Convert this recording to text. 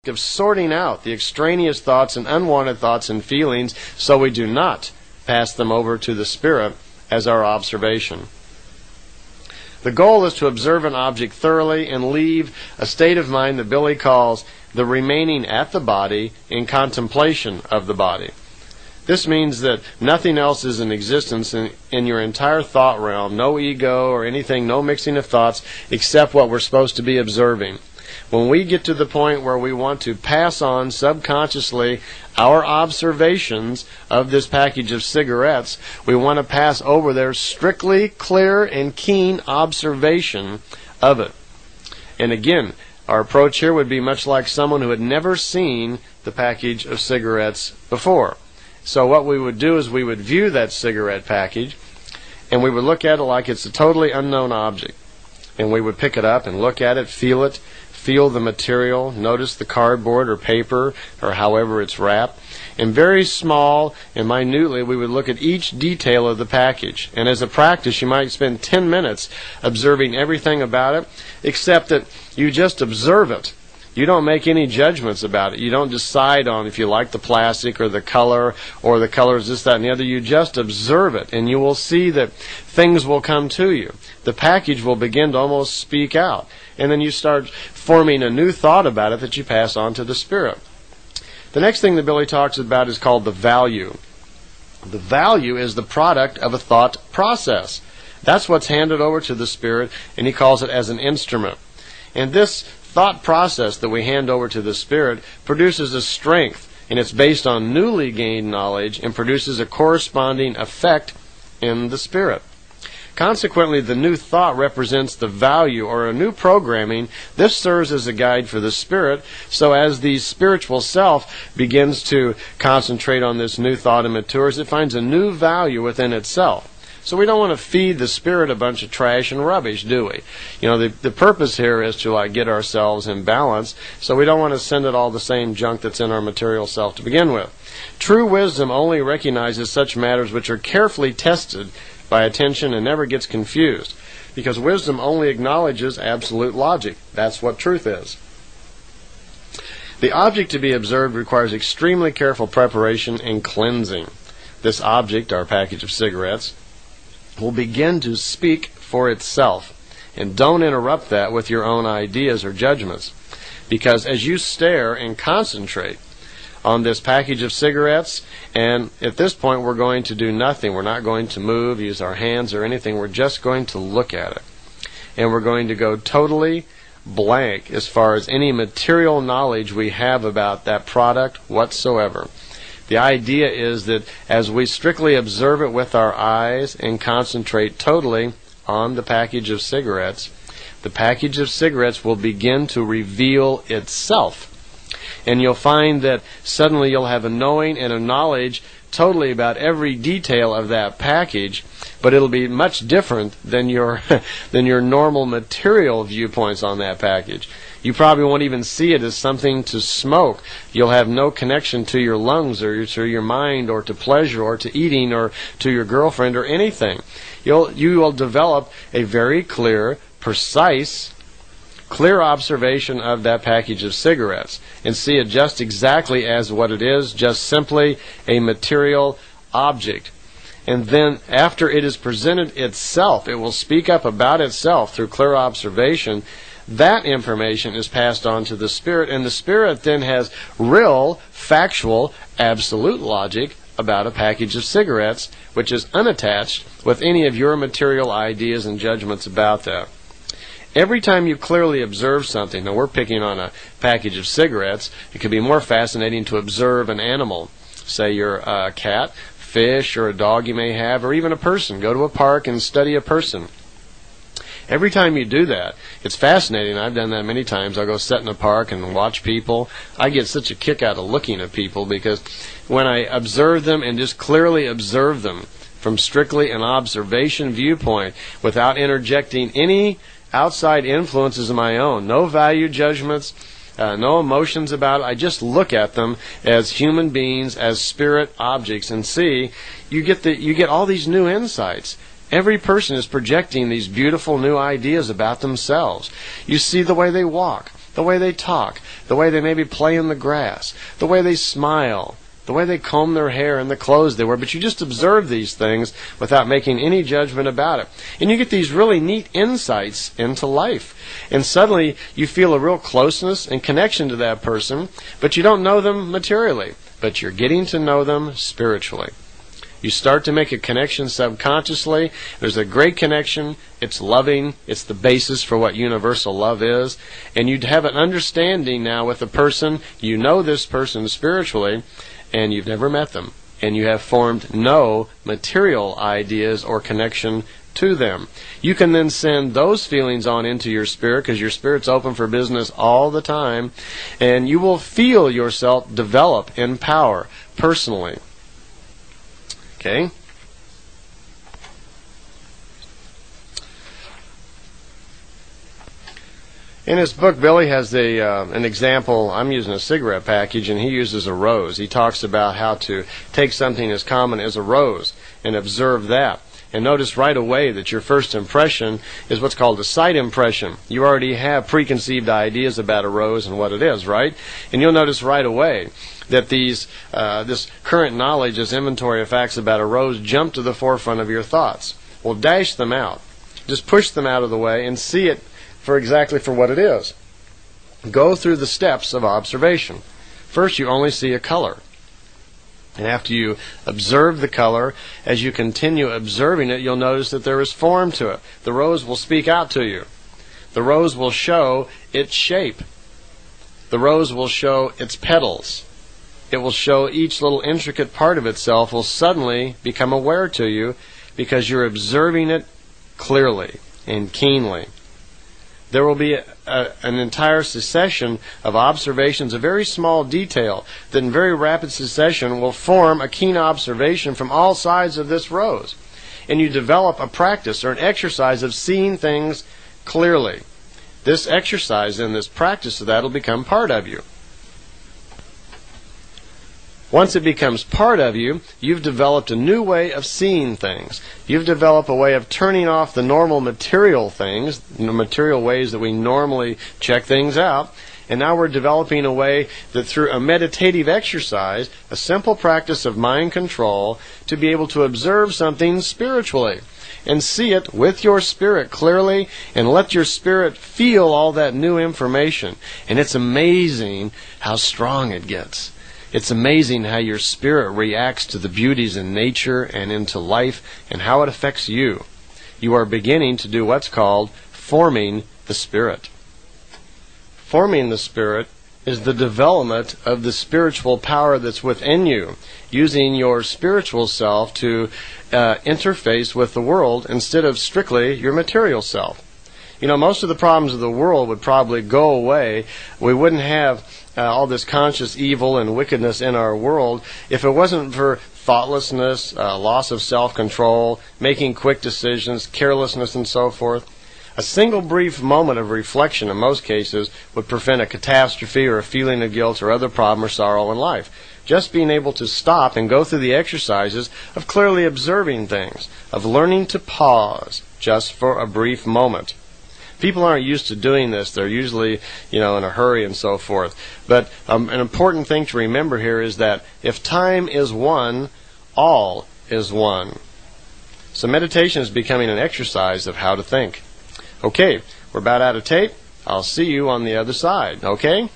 of sorting out the extraneous thoughts and unwanted thoughts and feelings so we do not pass them over to the spirit as our observation. The goal is to observe an object thoroughly and leave a state of mind that Billy calls the remaining at the body in contemplation of the body. This means that nothing else is in existence in your entire thought realm, no ego or anything, no mixing of thoughts, except what we're supposed to be observing. When we get to the point where we want to pass on subconsciously our observations of this package of cigarettes, we want to pass over their strictly clear and keen observation of it. And again, our approach here would be much like someone who had never seen the package of cigarettes before. So what we would do is we would view that cigarette package and we would look at it like it's a totally unknown object. And we would pick it up and look at it, feel the material, notice the cardboard or paper or however it's wrapped. And very small and minutely we would look at each detail of the package. And as a practice you might spend 10 minutes observing everything about it, except that you just observe it. You don't make any judgments about it. You don't decide on if you like the plastic or the color is this, that, and the other. You just observe it, and you will see that things will come to you. The package will begin to almost speak out, and then you start forming a new thought about it that you pass on to the spirit. The next thing that Billy talks about is called the value. The value is the product of a thought process. That's what's handed over to the spirit, and he calls it as an instrument. And this thought process that we hand over to the spirit produces a strength, and it's based on newly gained knowledge and produces a corresponding effect in the spirit. Consequently, the new thought represents the value or a new programming. This serves as a guide for the spirit, so as the spiritual self begins to concentrate on this new thought and matures, it finds a new value within itself. So we don't want to feed the spirit a bunch of trash and rubbish, do we? You know, the purpose here is to get ourselves in balance, so we don't want to send it all the same junk that's in our material self to begin with. True wisdom only recognizes such matters which are carefully tested by attention and never gets confused, because wisdom only acknowledges absolute logic. That's what truth is. The object to be observed requires extremely careful preparation and cleansing. This object, our package of cigarettes, will begin to speak for itself. And don't interrupt that with your own ideas or judgments. Because as you stare and concentrate on this package of cigarettes, and at this point we're going to do nothing. We're not going to move, use our hands or anything. We're just going to look at it. And we're going to go totally blank as far as any material knowledge we have about that product whatsoever. The idea is that as we strictly observe it with our eyes and concentrate totally on the package of cigarettes, the package of cigarettes will begin to reveal itself. And you'll find that suddenly you'll have a knowing and a knowledge totally about every detail of that package, but it'll be much different than your normal material viewpoints on that package. You probably won't even see it as something to smoke. You'll have no connection to your lungs or to your mind or to pleasure or to eating or to your girlfriend or anything. You will develop a very clear, precise, clear observation of that package of cigarettes and see it just exactly as what it is, just simply a material object. And then after it is presented itself, it will speak up about itself through clear observation. That information is passed on to the spirit, and the spirit then has real, factual, absolute logic about a package of cigarettes, which is unattached with any of your material ideas and judgments about that. Every time you clearly observe something, now we're picking on a package of cigarettes, it could be more fascinating to observe an animal. Say you're a cat, fish, or a dog you may have, or even a person. Go to a park and study a person. Every time you do that, it's fascinating. I've done that many times. I'll go sit in a park and watch people. I get such a kick out of looking at people because when I observe them and just clearly observe them from strictly an observation viewpoint without interjecting any outside influences of my own, no value judgments, no emotions about it. I just look at them as human beings, as spirit objects, and see you get all these new insights. Every person is projecting these beautiful new ideas about themselves. You see the way they walk. the way they talk, the way they maybe play in the grass, the way they smile, the way they comb their hair and the clothes they wear. But you just observe these things without making any judgment about it. And you get these really neat insights into life. And suddenly you feel a real closeness and connection to that person, but you don't know them materially, but you're getting to know them spiritually. You start to make a connection subconsciously. There's a great connection. It's loving. It's the basis for what universal love is. And you have an understanding now with a person. You know this person spiritually, and you've never met them. And you have formed no material ideas or connection to them. You can then send those feelings on into your spirit, because your spirit's open for business all the time, and you will feel yourself develop in power personally. Okay? In his book, Billy has an example. I'm using a cigarette package, and he uses a rose. He talks about how to take something as common as a rose and observe that. And notice right away that your first impression is what's called a sight impression. You already have preconceived ideas about a rose and what it is, right? And you'll notice right away that this current knowledge, this inventory of facts about a rose, jump to the forefront of your thoughts. Well, dash them out. Just push them out of the way and see it for exactly for what it is. Go through the steps of observation. First, you only see a color. And after you observe the color, as you continue observing it, you'll notice that there is form to it. The rose will speak out to you. The rose will show its shape. The rose will show its petals. It will show each little intricate part of itself will suddenly become aware to you because you're observing it clearly and keenly. There will be an entire succession of observations, a very small detail that in very rapid succession will form a keen observation from all sides of this rose. And you develop a practice or an exercise of seeing things clearly. This exercise and this practice of that will become part of you. Once it becomes part of you, you've developed a new way of seeing things. You've developed a way of turning off the normal material things, the material ways that we normally check things out. And now we're developing a way that through a meditative exercise, a simple practice of mind control, to be able to observe something spiritually and see it with your spirit clearly and let your spirit feel all that new information. And it's amazing how strong it gets. It's amazing how your spirit reacts to the beauties in nature and into life and how it affects you. You are beginning to do what's called forming the spirit. Forming the spirit is the development of the spiritual power that's within you, using your spiritual self to interface with the world instead of strictly your material self. You know, most of the problems of the world would probably go away. We wouldn't have all this conscious evil and wickedness in our world if it wasn't for thoughtlessness, loss of self-control, making quick decisions, carelessness, and so forth. A single brief moment of reflection in most cases would prevent a catastrophe or a feeling of guilt or other problem or sorrow in life. Just being able to stop and go through the exercises of clearly observing things, of learning to pause just for a brief moment. People aren't used to doing this. They're usually, in a hurry and so forth. But an important thing to remember here is that if time is one, all is one. So meditation is becoming an exercise of how to think. Okay, we're about out of tape. I'll see you on the other side, okay?